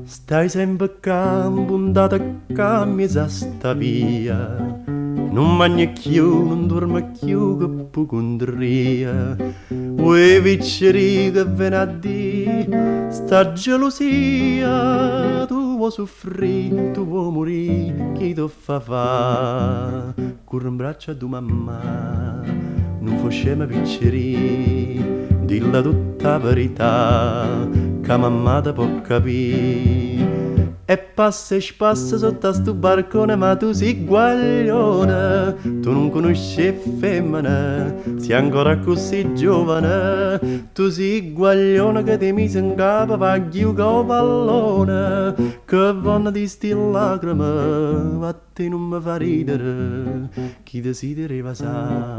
Stai sempre campo, andata a mi sa sta via. Non mangia più, non dorme più, che pucundria. Ue vicceri che viene a dire, sta gelosia. Tu vuoi soffrire, tu vuoi morire, chi ti fa? Corre in braccio a tua mamma, non facciamo vicceri, dilla tutta la verità, che mamma ti può capire. E passa e spassa sotto a sto barcone, ma tu sei guaglione, tu non conosci femmine, sei ancora così giovane, tu sei guaglione che ti mise in capo vaghio con pallone, che vanno di sti lacrime, ma te non mi fa ridere, chi desidera sa,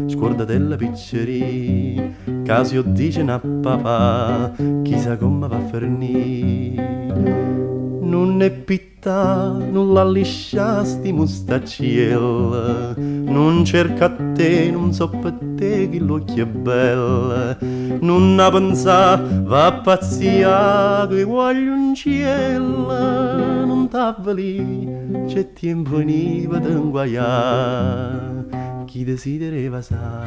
scordatella picceria, caso io dice a papà, chissà come va a finire. Non è pittà, non la lisciasti mustacciella, non cerca a te, non so per te che l'occhio è bella, non la pensa, va a pazzia, che voglio un cielo, non t'avveli, c'è tempo veniva d'inguaià, chi desidera sa,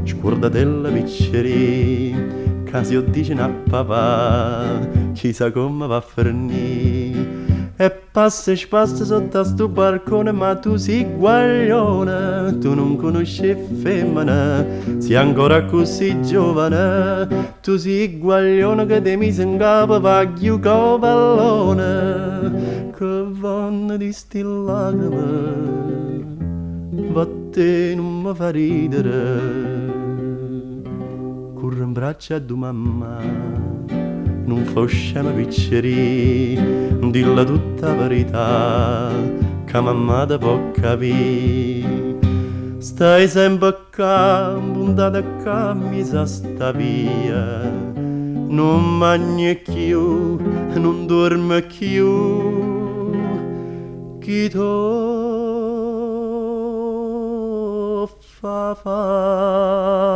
scordatella picceria, casi io dice a papà, chissà come va a finire. E passa e spassa sotto a sto barcone, ma tu sei guaglione, tu non conosci femmine, sei ancora così giovane, tu sei guaglione che ti mise in capo vaghio con pallone, che vanno di sti lacrime, va te non mi fa ridere. Corre in braccio a tua mamma, non fa scema picceria, dilla tutta la verità, che mamma te può capire. Stai sempre a campo, andata a mi sa sta via, non mangia più, non dorme più, chi to fa fa.